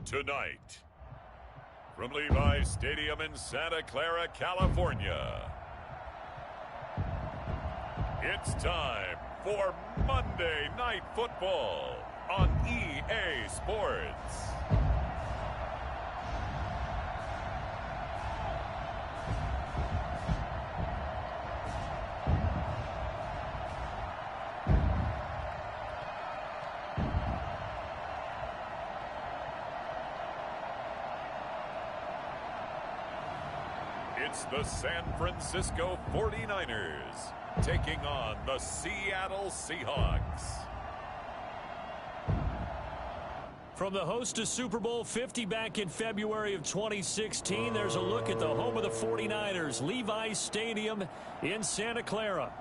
Tonight, from Levi's Stadium in Santa Clara, California, it's time for Monday Night Football on EA Sports. It's the San Francisco 49ers taking on the Seattle Seahawks. From the host to Super Bowl 50 back in February of 2016, there's a look at the home of the 49ers, Levi's Stadium in Santa Clara.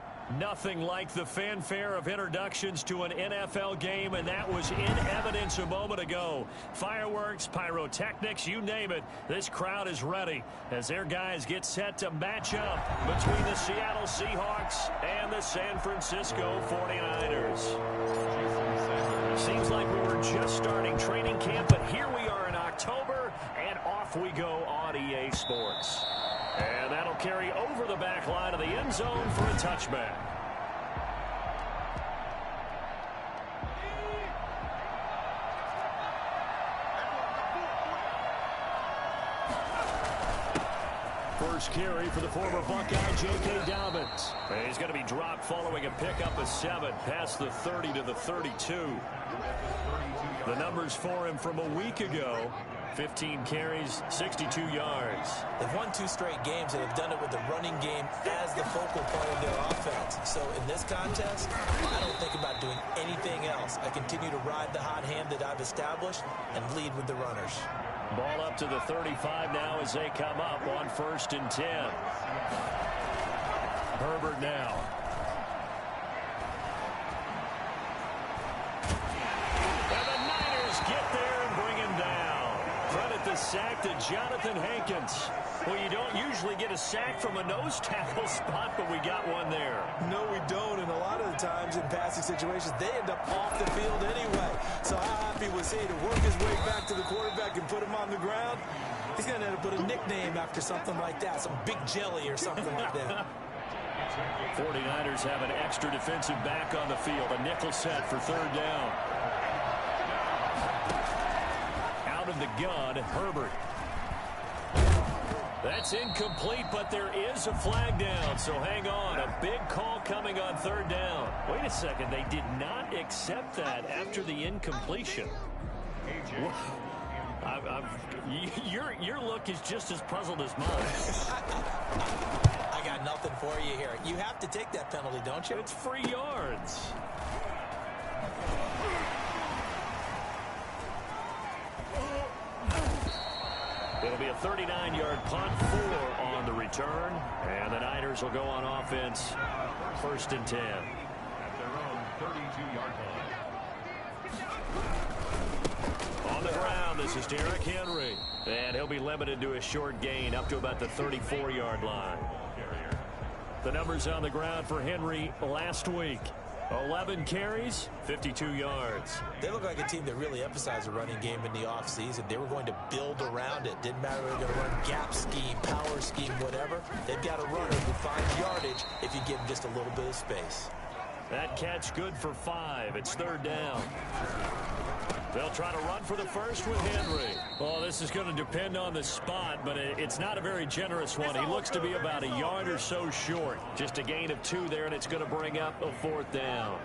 Nothing like the fanfare of introductions to an NFL game, and that was in evidence a moment ago. Fireworks, pyrotechnics, you name it. This crowd is ready as their guys get set to match up between the Seattle Seahawks and the San Francisco 49ers. Seems like we were just starting training camp, but here we are in October, and off we go on EA Sports. And that'll carry over the back line of the end zone for a touchback. First carry for the former Buckeye, J.K. Dobbins. He's going to be dropped following a pickup of 7 past the 30 to the 32. The numbers for him from a week ago: 15 carries, 62 yards. They've won 2 straight games, and they've done it with the running game as the focal point of their offense. So in this contest, I don't think about doing anything else. I continue to ride the hot hand that I've established and lead with the runners. Ball up to the 35 now as they come up on 1st and 10. Herbert now. And the Niners get there and bring him down. Credit the sack to Jonathan Hankins. Well, you don't usually get a sack from a nose tackle spot, but we got one there. No, we don't, and a lot of the times in passing situations, they end up off the field anyway. So how happy was he to work his way back to the quarterback and put him on the ground? He's going to end up with a nickname after something like that, some Big Jelly or something like that. 49ers have an extra defensive back on the field, a nickel set for 3rd down. Out of the gun, Herbert. That's incomplete, but there is a flag down, so hang on. A big call coming on 3rd down. Wait a second, they did not accept that after the incompletion. Your look is just as puzzled as mine. I got nothing for you here. You have to take that penalty, don't you? It's free yards. It'll be a 39-yard punt, 4 on the return, and the Niners will go on offense, 1st and 10. At their own 32-yard line. On the ground, this is Derrick Henry, and he'll be limited to a short gain up to about the 34-yard line. The numbers on the ground for Henry last week: 11 carries, 52 yards. They look like a team that really emphasized the running game in the offseason. They were going to build around it. Didn't matter if they were going to run gap scheme, power scheme, whatever. They've got a runner who finds yardage if you give him just a little bit of space. That catch good for 5. It's 3rd down. They'll try to run for the first with Henry. Well, this is going to depend on the spot, but it's not a very generous one. He looks to be about a yard or so short. Just a gain of 2 there, and it's going to bring up a 4th down.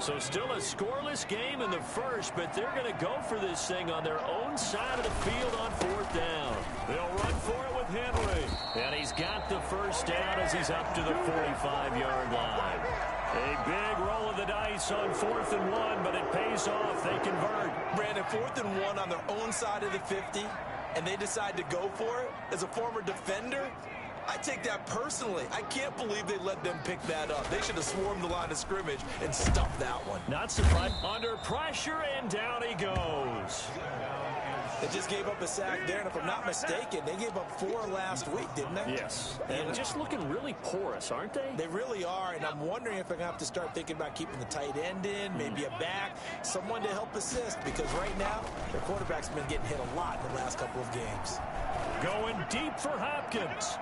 So still a scoreless game in the first, but they're going to go for this thing on their own side of the field on 4th down. They'll run for it with Henry. And he's got the first down as he's up to the 45-yard line. A big roll of the dice on 4th and 1, but it pays off. They convert. Brandon, 4th and 1 on their own side of the 50, and they decide to go for it. As a former defender, I take that personally. I can't believe they let them pick that up. They should have swarmed the line of scrimmage and stuffed that one. Not surprised. Under pressure, and down he goes. They just gave up a sack there, and if I'm not mistaken, they gave up 4 last week, didn't they? Yes. And just looking really porous, aren't they? They really are, and I'm wondering if they're going to have to start thinking about keeping the tight end in, maybe a back, someone to help assist, because right now, their quarterback's been getting hit a lot in the last couple of games. Going deep for Hopkins.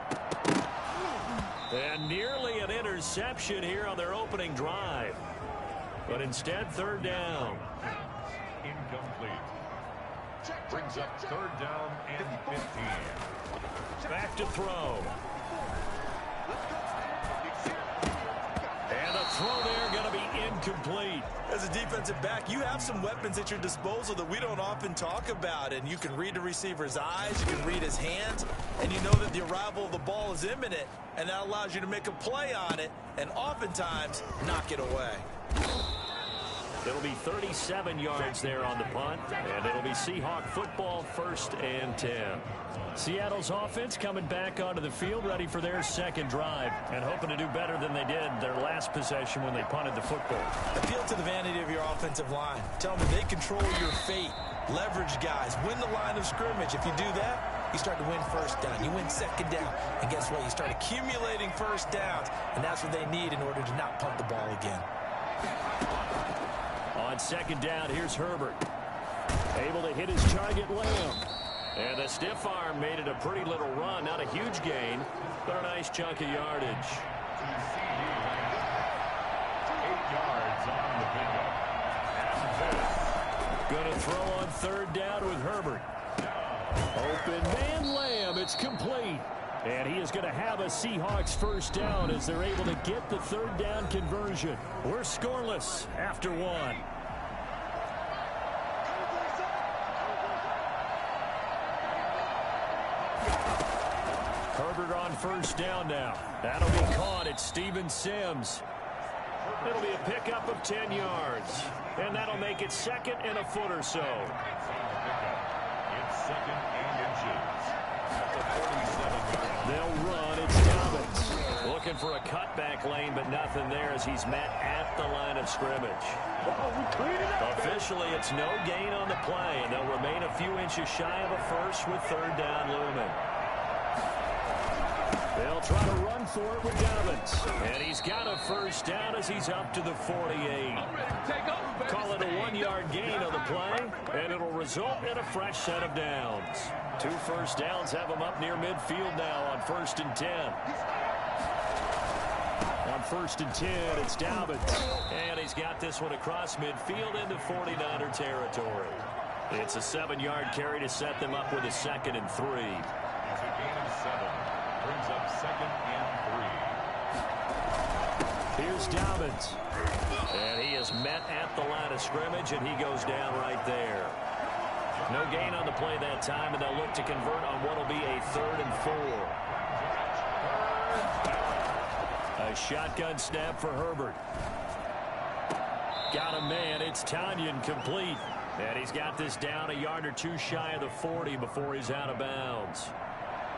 And nearly an interception here on their opening drive. But instead, 3rd down. Incomplete. Brings up 3rd down and 15. Back to throw. And a throw there going to be incomplete. As a defensive back, you have some weapons at your disposal that we don't often talk about, and you can read the receiver's eyes, you can read his hands, and you know that the arrival of the ball is imminent, and that allows you to make a play on it and oftentimes knock it away. It'll be 37 yards there on the punt, and it'll be Seahawk football, 1st and 10. Seattle's offense coming back onto the field, ready for their 2nd drive, and hoping to do better than they did their last possession when they punted the football. Appeal to the vanity of your offensive line. Tell them they control your fate. Leverage guys. Win the line of scrimmage. If you do that, you start to win 1st down. You win 2nd down. And guess what? You start accumulating 1st downs, and that's what they need in order to not punt the ball again. On 2nd down, here's Herbert. Able to hit his target, Lamb. And the stiff arm made it a pretty little run. Not a huge gain, but a nice chunk of yardage. 8 yards on the pickup. Going to throw on 3rd down with Herbert. Open man, Lamb. It's complete. And he is going to have a Seahawks 1st down as they're able to get the 3rd down conversion. We're scoreless after 1. Herbert on 1st down now. That'll be caught. It's Steven Sims. It'll be a pickup of 10 yards. And that'll make it 2nd and a foot or so. It's 2nd and inches. They'll run. It's Dobbins. Looking for a cutback lane, but nothing there as he's met at the line of scrimmage. Officially, it's no gain on the play, and they'll remain a few inches shy of a first with 3rd down looming. They'll try to run for it with Dobbins. And he's got a 1st down as he's up to the 48. Call it a 1-yard gain on the play, and it'll result in a fresh set of downs. 2 first downs have him up near midfield now on 1st and 10. On 1st and 10, it's Dobbins. And he's got this one across midfield into 49er territory. It's a 7-yard carry to set them up with a 2nd and 3. It's a gain of 7. Brings up 2nd and 3. Here's Dobbins. And he is met at the line of scrimmage, and he goes down right there. No gain on the play that time, and they'll look to convert on what will be a 3rd and 4. A shotgun snap for Herbert. Got a man. It's Tanyan complete. And he's got this down a yard or 2 shy of the 40 before he's out of bounds.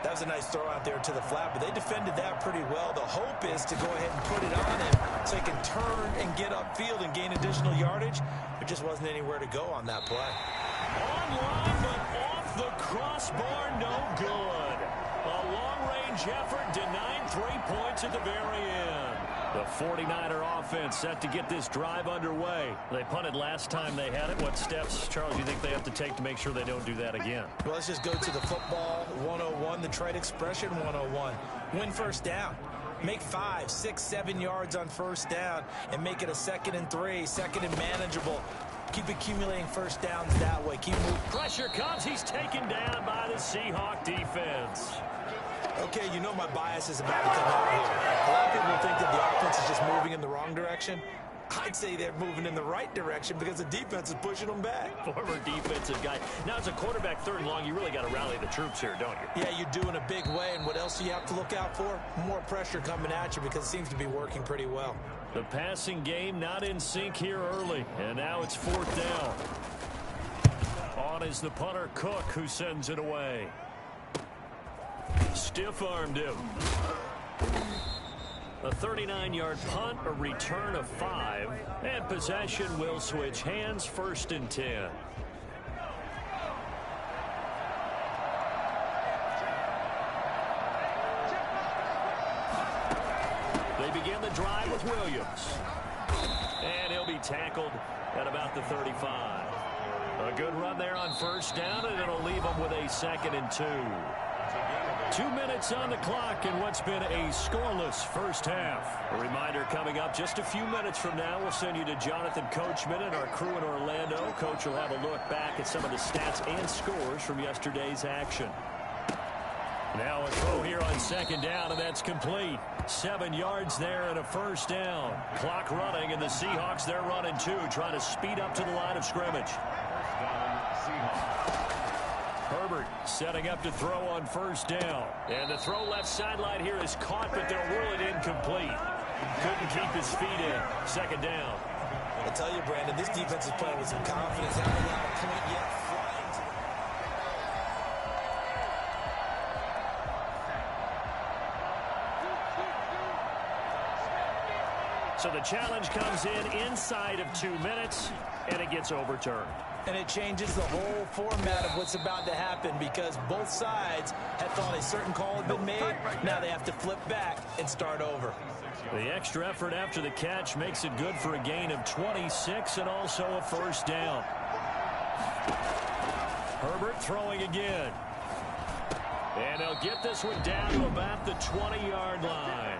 That was a nice throw out there to the flat, but they defended that pretty well. The hope is to go ahead and put it on him so he can turn and get upfield and gain additional yardage. There just wasn't anywhere to go on that play. Online, but off the crossbar, no good. A long-range effort denying 3 points at the very end. The 49er offense set to get this drive underway. They punted last time they had it. What steps, Charles, do you think they have to take to make sure they don't do that again? Well, let's just go to the football 101, the trade expression 101. Win 1st down. Make 5, 6, 7 yards on 1st down and make it a 2nd and 3, 2nd and manageable. Keep accumulating 1st downs that way. Keep moving. Pressure comes. He's taken down by the Seahawk defense. Okay, you know my bias is about to come out here. A lot of people think that the offense is just moving in the wrong direction. I'd say they're moving in the right direction because the defense is pushing them back. Former defensive guy. Now, as a quarterback 3rd and long, you really got to rally the troops here, don't you? Yeah, you do in a big way. And what else do you have to look out for? More pressure coming at you because it seems to be working pretty well. The passing game not in sync here early. And now it's 4th down. On is the punter, Cook, who sends it away. Stiff-armed him. A 39-yard punt, a return of 5, and possession will switch hands, 1st and 10. Williams. And he'll be tackled at about the 35. A good run there on first down, and it'll leave them with a 2nd and 2. 2 minutes on the clock in what's been a scoreless first half. A reminder coming up just a few minutes from now, we'll send you to Jonathan Coachman and our crew in Orlando. Coach will have a look back at some of the stats and scores from yesterday's action. Now a throw here on 2nd down, and that's complete. 7 yards there and a first down. Clock running, and the Seahawks, they're running too, trying to speed up to the line of scrimmage. Herbert setting up to throw on first down. And the throw left sideline here is caught, but they'll rule it incomplete. Couldn't keep his feet in. 2nd down. I tell you, Brandon, this defense is playing with some confidence. Haven't allowed a point yet. So the challenge comes in inside of 2 minutes, and it gets overturned. And it changes the whole format of what's about to happen because both sides had thought a certain call had been made. Now they have to flip back and start over. The extra effort after the catch makes it good for a gain of 26 and also a first down. Herbert throwing again. And they'll get this one down to about the 20-yard line.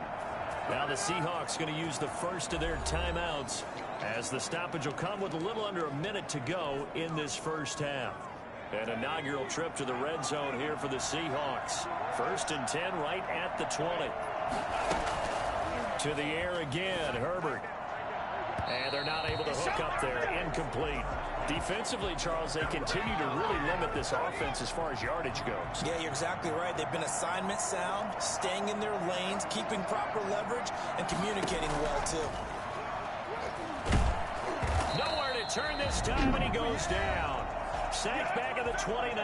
Now the Seahawks going to use the first of their timeouts as the stoppage will come with a little under a minute to go in this first half. An inaugural trip to the red zone here for the Seahawks. 1st and 10 right at the 20. To the air again, Herbert. And they're not able to hook up there. Incomplete. Defensively, Charles, they continue to really limit this offense as far as yardage goes. Yeah, you're exactly right. They've been assignment sound, staying in their lanes, keeping proper leverage, and communicating well, too. Nowhere to turn this time, and he goes down. Sacked back at the 29.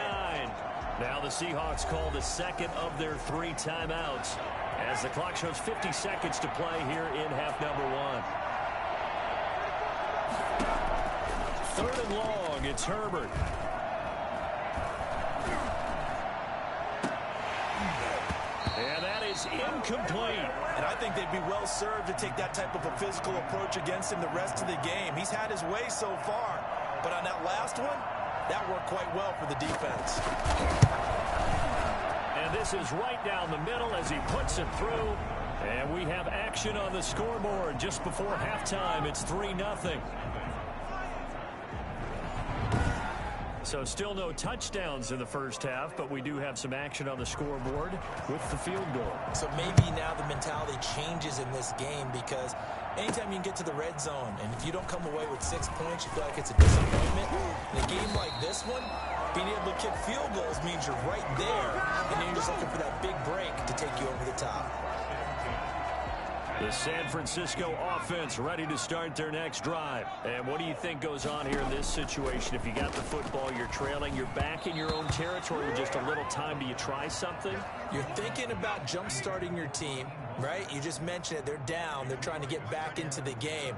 Now the Seahawks call the 2nd of their 3 timeouts as the clock shows 50 seconds to play here in half number 1. 3rd and long, it's Herbert. And that is incomplete. And I think they'd be well served to take that type of a physical approach against him the rest of the game. He's had his way so far, but on that last one, that worked quite well for the defense. And this is right down the middle as he puts it through. And we have action on the scoreboard just before halftime. It's 3-0. So still no touchdowns in the first half, but we do have some action on the scoreboard with the field goal. So maybe now the mentality changes in this game because anytime you can get to the red zone, and if you don't come away with 6 points, you feel like it's a disappointment. In a game like this one, being able to kick field goals means you're right there, and then you're just looking for that big break to take you over the top. The San Francisco offense ready to start their next drive. And what do you think goes on here in this situation? If you got the football, you're trailing, you're back in your own territory with just a little time. Do you try something? You're thinking about jump-starting your team, right? You just mentioned it. They're down. They're trying to get back into the game.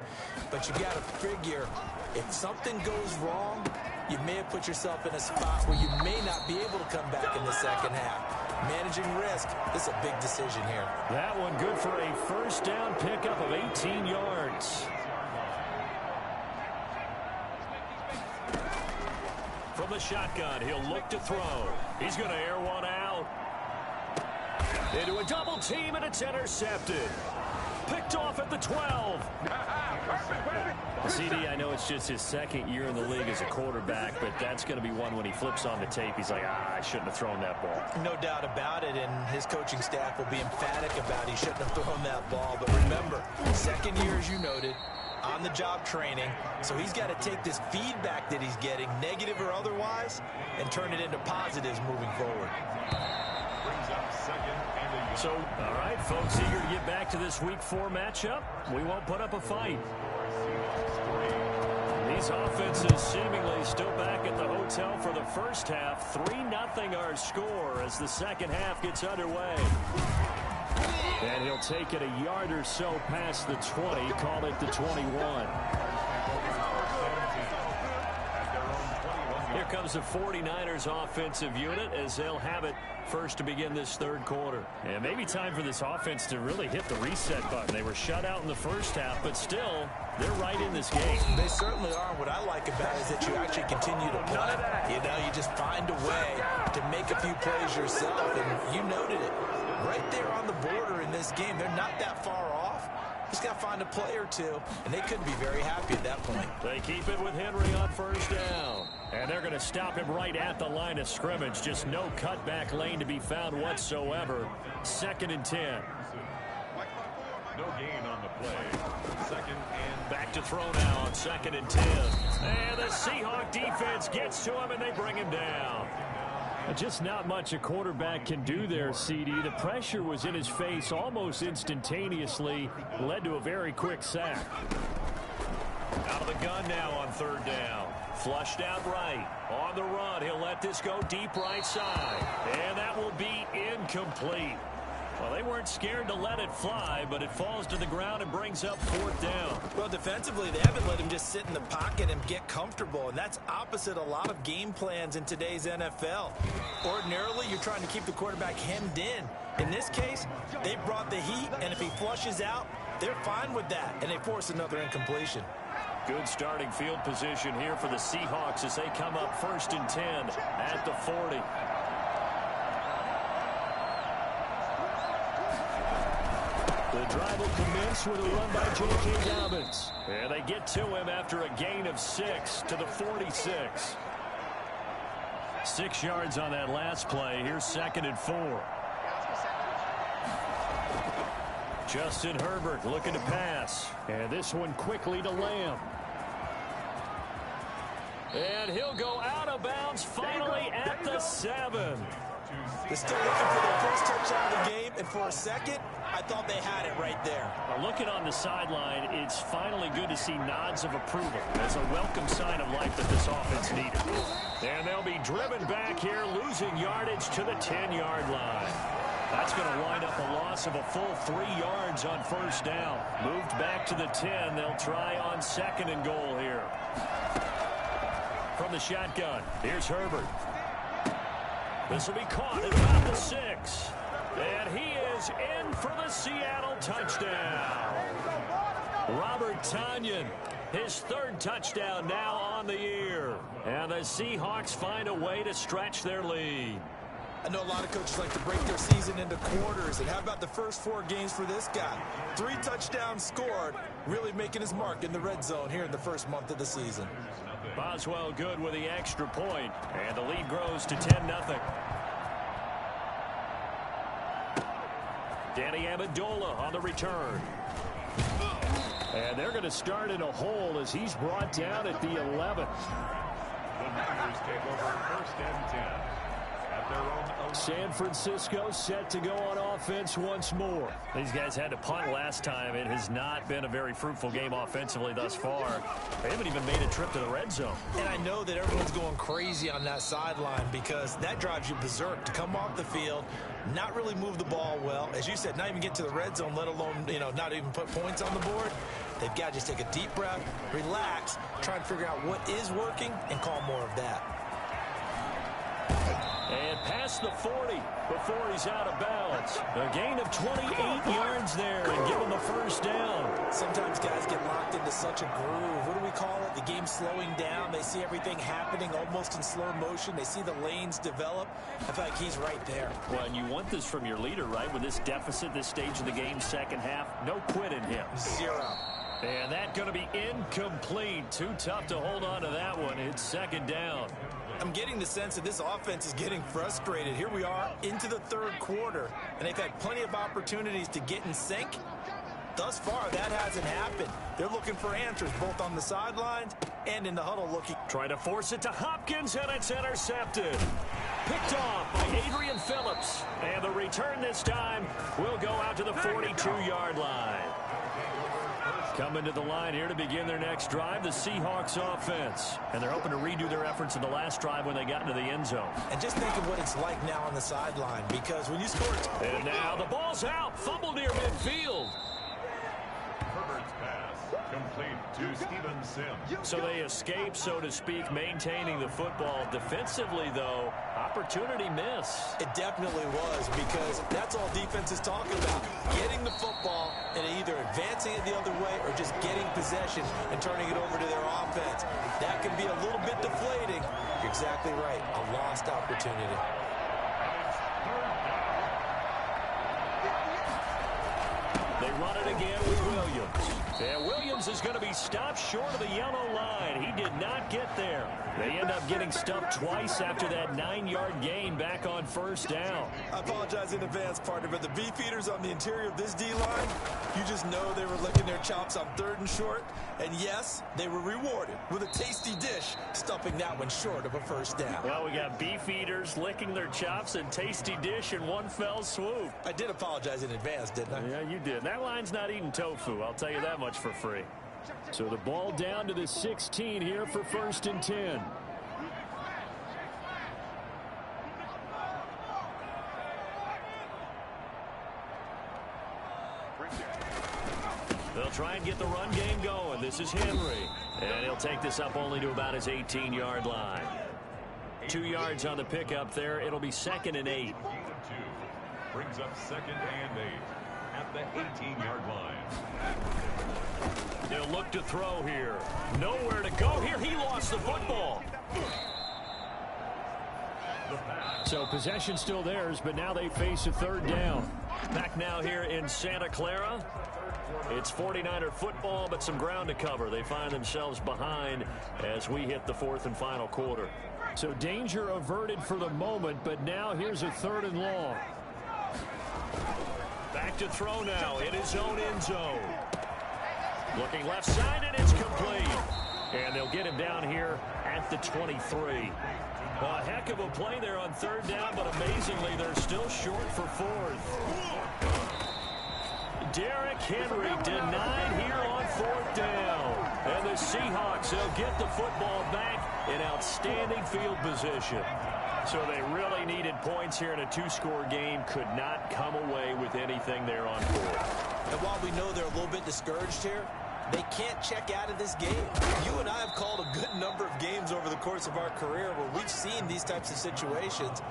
But you got to figure if something goes wrong, you may have put yourself in a spot where you may not be able to come back in the second half. Managing risk, this is a big decision here. That one good for a first down pickup of 18 yards. From the shotgun, he'll look to throw. He's going to air one out. Into a double team, and it's intercepted. Picked off at the 12. CD, I know it's just his 2nd year in the league as a quarterback, but that's going to be one when he flips on the tape. He's like, I shouldn't have thrown that ball. No doubt about it, and his coaching staff will be emphatic about he shouldn't have thrown that ball. But remember, 2nd year, as you noted, on-the-job training, so he's got to take this feedback that he's getting, negative or otherwise, and turn it into positives moving forward. So, all right, folks, eager to get back to this Week 4 matchup. We won't put up a fight. These offenses seemingly still back at the hotel for the first half. 3-0 our score as the second half gets underway. And he'll take it a yard or so past the 20, call it the 21. Here comes the 49ers offensive unit as they'll have it first to begin this third quarter. And maybe time for this offense to really hit the reset button. They were shut out in the first half, but still, they're right in this game. They certainly are. What I like about it is that you actually continue to play. You know, you just find a way to make a few plays yourself, and you noted it. Right there on the border in this game, they're not that far off. Just got to find a play or two, and they couldn't be very happy at that point. They keep it with Henry on first down. And they're going to stop him right at the line of scrimmage. Just no cutback lane to be found whatsoever. 2nd and 10. No gain on the play. 2nd and back to throw now on 2nd and 10. And the Seahawk defense gets to him, and they bring him down. Just not much a quarterback can do there, CD. The pressure was in his face almost instantaneously. Led to a very quick sack. Out of the gun now on 3rd down. Flushed out right. On the run, he'll let this go deep right side. And that will be incomplete. Well, they weren't scared to let it fly, but it falls to the ground and brings up 4th down. Well, defensively, they haven't let him just sit in the pocket and get comfortable, and that's opposite a lot of game plans in today's NFL. Ordinarily, you're trying to keep the quarterback hemmed in. In this case, they brought the heat, and if he flushes out, they're fine with that, and they force another incompletion. Good starting field position here for the Seahawks as they come up 1st and 10 at the 40. The drive will commence with a run by J.K. Dobbins. And they get to him after a gain of 6 to the 46. 6 yards on that last play. Here's 2nd and 4. Justin Herbert looking to pass. And this one quickly to Lamb. And he'll go out of bounds finally at the 7. They're still looking for their first touchdown of the game, and for a second, I thought they had it right there. Looking on the sideline, it's finally good to see nods of approval as a welcome sign of life that this offense needed. And they'll be driven back here, losing yardage to the 10-yard line. That's going to wind up a loss of a full 3 yards on 1st down. Moved back to the 10. They'll try on 2nd and goal here. From the shotgun, here's Herbert. This will be caught at about the 6. And he is in for the Seattle touchdown. Robert Tonyan, his 3rd touchdown now on the year. And the Seahawks find a way to stretch their lead. I know a lot of coaches like to break their season into quarters. And how about the first 4 games for this guy? 3 touchdowns scored, really making his mark in the red zone here in the first month of the season. Boswell good with the extra point, and the lead grows to 10-0. Danny Amendola on the return. And they're going to start in a hole as he's brought down at the 11th. the Niners take over 1st and 10. At their own 11. San Francisco set to go on offense once more. These guys had to punt last time. It has not been a very fruitful game offensively thus far. They haven't even made a trip to the red zone. And I know that everyone's going crazy on that sideline because that drives you berserk to come off the field, not really move the ball well. As you said, not even get to the red zone, let alone, not even put points on the board. They've got to just take a deep breath, relax, try and figure out what is working, and call more of that. And past the 40 before he's out of bounds. A gain of 28 yards there and give him a first down. Sometimes guys get locked into such a groove. What do we call it? The game's slowing down. They see everything happening almost in slow motion. They see the lanes develop. I feel like he's right there. Well, and you want this from your leader, right? With this deficit, this stage of the game, second half, no quit in him. 0. And that's going to be incomplete. Too tough to hold on to that one. It's second down. I'm getting the sense that this offense is getting frustrated. Here we are into the third quarter, and they've had plenty of opportunities to get in sync. Thus far, that hasn't happened. They're looking for answers both on the sidelines and in the huddle looking. Try to force it to Hopkins, and it's intercepted. Picked off by Adrian Phillips. And the return this time will go out to the 42-yard line. Coming to the line here to begin their next drive, the Seahawks offense. And they're hoping to redo their efforts in the last drive when they got into the end zone. And just think of what it's like now on the sideline, because when you score... And now the ball's out. Fumble near midfield. Herbert's pass Complete to Steven Sims. So they escape, so to speak, maintaining the football. Defensively, though, opportunity miss. It definitely was, because that's all defense is talking about. Getting the football and either advancing it the other way or just getting possession and turning it over to their offense. That can be a little bit deflating. You're exactly right. A lost opportunity. They run it again with Williams. And Williams is going to be stopped short of the yellow line. He did not get there. They end up getting stuffed twice after that 9-yard gain back on first down. I apologize in advance, partner, but the beefeaters on the interior of this D-line, you just know they were licking their chops on 3rd and short. And yes, they were rewarded with a tasty dish, stuffing that one short of a first down. Well, we got beefeaters licking their chops and tasty dish in one fell swoop. I did apologize in advance, didn't I? Yeah, you did. That line's not eating tofu, I'll tell you that much for free. So the ball down to the 16 here for 1st and 10. They'll try and get the run game going. This is Henry. And he'll take this up only to about his 18-yard line. 2 yards on the pickup there. It'll be 2nd and 8. Brings up 2nd and 8 at the 18-yard line. They'll look to throw here. Nowhere to go here. He lost the football. So possession still theirs, but now they face a 3rd down. Back now here in Santa Clara. It's 49er football, but some ground to cover. They find themselves behind as we hit the 4th and final quarter. So danger averted for the moment, but now here's a 3rd and long. Back to throw now in his own end zone. Looking left side, and it's complete. And they'll get him down here at the 23. A heck of a play there on 3rd down, but amazingly, they're still short for 4th. Derrick Henry denied here on 4th down. And the Seahawks, they'll get the football back in outstanding field position. So they really needed points here in a 2-score game. Could not come away with anything there on 4th. And while we know they're a little bit discouraged here, they can't check out of this game. You and I have called a good number of games over the course of our career where we've seen these types of situations.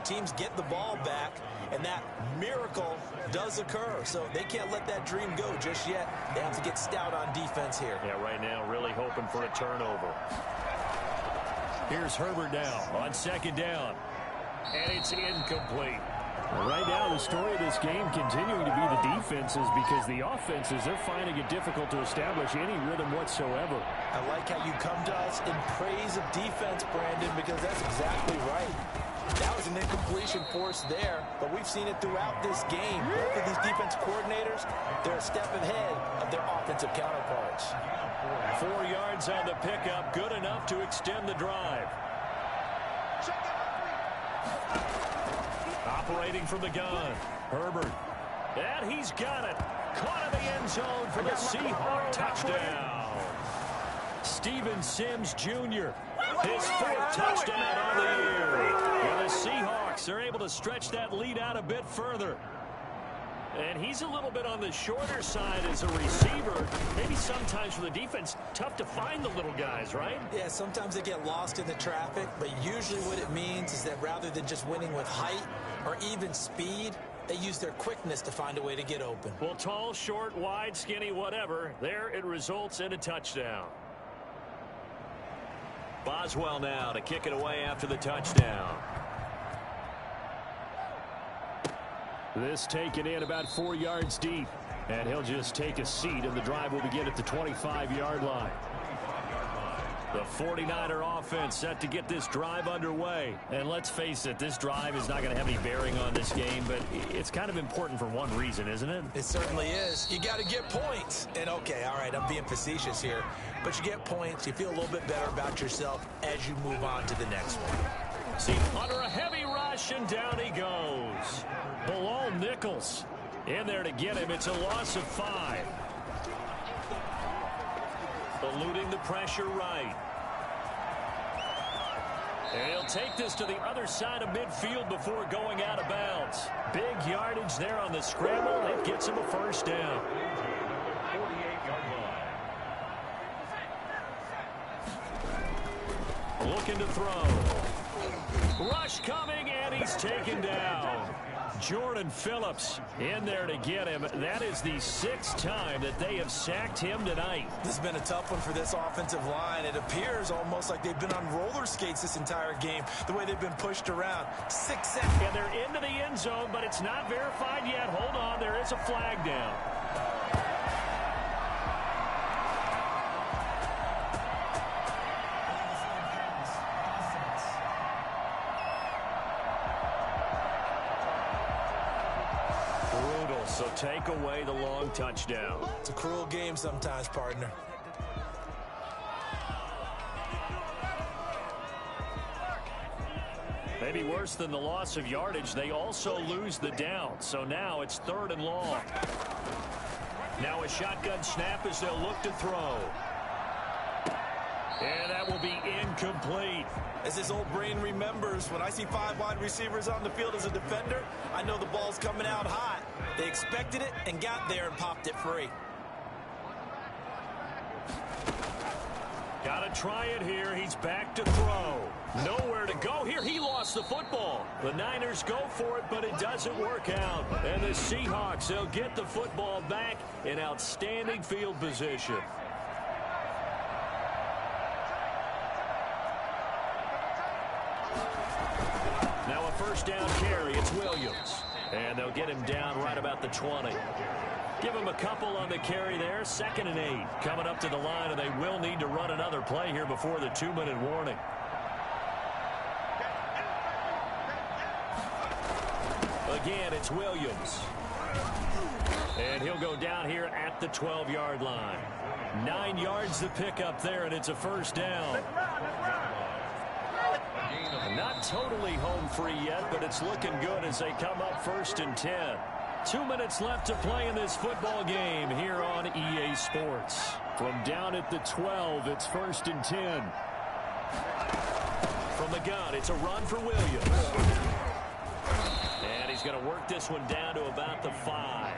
Teams get the ball back, and that miracle does occur. So they can't let that dream go just yet. They have to get stout on defense here. Yeah, right now really hoping for a turnover. Here's Herbert now on 2nd down. And it's incomplete. Right now, the story of this game continuing to be the defenses, because the offenses, they're finding it difficult to establish any rhythm whatsoever. I like how you come to us in praise of defense, Brandon, because that's exactly right. That was an incompletion force there, but we've seen it throughout this game. Both of these defense coordinators, they're a step ahead of their offensive counterparts. 4 yards on the pickup, good enough to extend the drive. Operating from the gun, Herbert. And he's got it. Caught in the end zone for the Seahawks touchdown. Steven Sims Jr., his 4th touchdown on the year. And the Seahawks are able to stretch that lead out a bit further. And he's a little bit on the shorter side as a receiver. Maybe sometimes for the defense, tough to find the little guys, right? Yeah, sometimes they get lost in the traffic, but usually what it means is that rather than just winning with height or even speed, they use their quickness to find a way to get open. Well, tall, short, wide, skinny, whatever, there it results in a touchdown. Boswell now to kick it away after the touchdown. This taken in about 4 yards deep. And he'll just take a seat, and the drive will begin at the 25-yard line. The 49er offense set to get this drive underway. And let's face it, this drive is not going to have any bearing on this game, but it's kind of important for one reason, isn't it? It certainly is. You got to get points. And okay, all right, I'm being facetious here, but you get points, you feel a little bit better about yourself as you move on to the next one. See, under a heavy rush, and down he goes. Below Nichols in there to get him. It's a loss of 5. Eluding the pressure right. And he'll take this to the other side of midfield before going out of bounds. Big yardage there on the scramble. It gets him a first down. looking to throw. Rush coming, and he's taken down. Jordan Phillips in there to get him. That is the 6th time that they have sacked him tonight. This has been a tough one for this offensive line. It appears almost like they've been on roller skates this entire game, the way they've been pushed around. 6 sacks. And they're into the end zone, but it's not verified yet. Hold on, there is a flag down. So take away the long touchdown. It's a cruel game sometimes, partner. Maybe worse than the loss of yardage, they also lose the down. So now it's 3rd and long. Now a shotgun snap as they'll look to throw. And that will be incomplete. As his old brain remembers, when I see 5 wide receivers on the field as a defender, I know the ball's coming out hot. They expected it and got there and popped it free. Got to try it here. He's back to throw. Nowhere to go here. He lost the football. The Niners go for it, but it doesn't work out. And the Seahawks, they'll get the football back in outstanding field position. Now a first down carry. It's Williams. And they'll get him down right about the 20. Give him a couple on the carry there. 2nd and 8. Coming up to the line, and they will need to run another play here before the 2-minute warning. Again, it's Williams. And he'll go down here at the 12-yard line. 9 yards to pick up there, and it's a first down. Not totally home free yet, but it's looking good as they come up 1st and 10. 2 minutes left to play in this football game here on EA Sports. From down at the 12, it's 1st and 10. From the gun, it's a run for Williams. And he's going to work this one down to about the 5.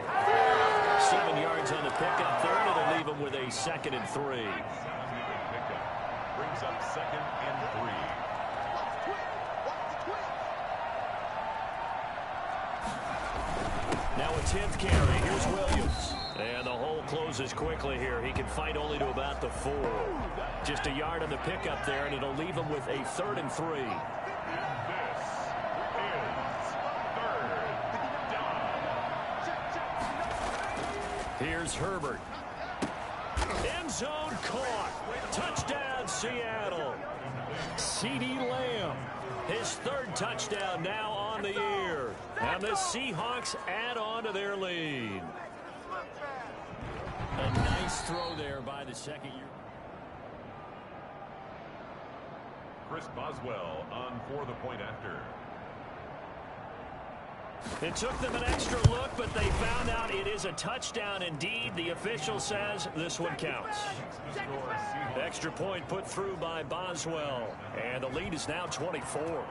7 yards on the pickup there, and it'll leave him with a 2nd and 3. Brings up 2nd and 3. Now a 10th carry. Here's Williams. And the hole closes quickly here. He can fight only to about the 4. Just a yard on the pickup there, and it'll leave him with a 3rd and 3. Here's Herbert. End zone caught. Touchdown, Seattle. CeeDee Lamb. His 3rd touchdown now on the year. And the Seahawks add on to their lead. A nice throw there by the 2nd year. Chris Boswell on for the point after. It took them an extra look, but they found out it is a touchdown indeed. The official says this one counts. Extra point put through by Boswell. And the lead is now 24.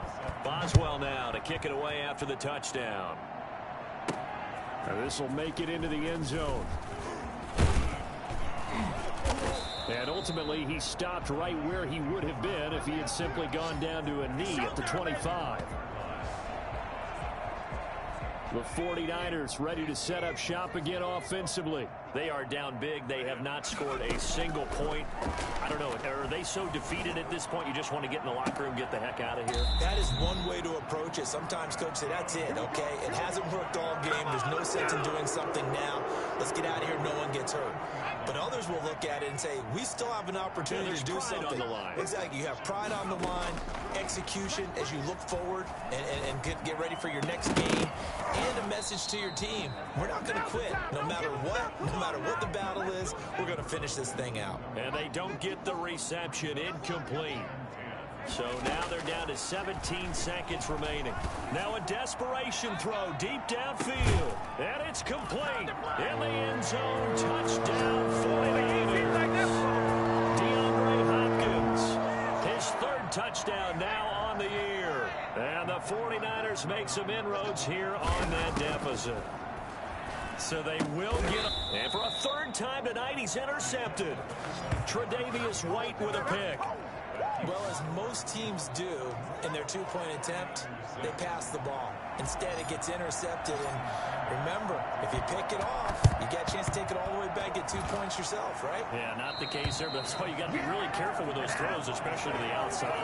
Boswell now to kick it away after the touchdown. This will make it into the end zone. And ultimately, he stopped right where he would have been if he had simply gone down to a knee at the 25. The 49ers ready to set up shop again offensively. They are down big. They have not scored a single point. I don't know. Are they so defeated at this point you just want to get in the locker room, get the heck out of here? That is one way to approach it. Sometimes coach say, that's it, okay? It hasn't worked all game. There's no sense in doing something now. Let's get out of here. No one gets hurt. But others will look at it and say, we still have an opportunity to do something. On the line. Exactly. You have pride on the line, execution as you look forward and get ready for your next game, and a message to your team. We're not going to quit. No matter what the battle is, we're going to finish this thing out. And they don't get the reception. Incomplete. So now they're down to 17 seconds remaining. Now a desperation throw deep downfield. And it's complete. In the end zone, touchdown 49ers. DeAndre Hopkins, his 3rd touchdown now on the year. And the 49ers make some inroads here on that deficit. So they will get him. And for a 3rd time tonight, he's intercepted. Tre'Davious White with a pick. Well, as most teams do in their two-point attempt, they pass the ball. Instead, it gets intercepted. And remember, if you pick it off, you get a chance to take it all the way back, get 2 points yourself, right? Yeah, not the case there, but that's why you got to be really careful with those throws, especially to the outside.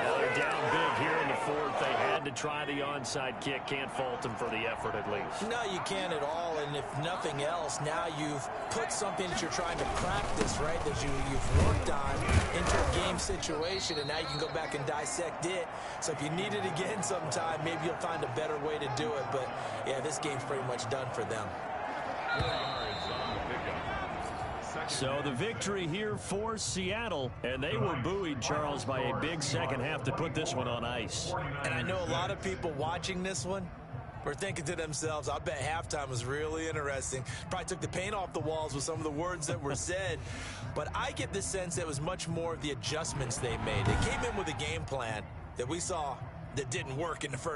Now they're down big here in the fourth. They had to try the onside kick. Can't fault them for the effort, at least. No, you can't at all. And if nothing else, now you've put something that you're trying to practice, right, that you've worked on into a game situation, and now you can go back and dissect it. So if you need it again sometime, maybe you'll find a better way to do it. But, yeah, this game's pretty much done for them. So the victory here for Seattle, and they were buoyed, Charles, by a big second half to put this one on ice. And I know a lot of people watching this one were thinking to themselves, I bet halftime was really interesting. Probably took the paint off the walls with some of the words that were said. But I get the sense that it was much more of the adjustments they made. They came in with a game plan that we saw that didn't work in the first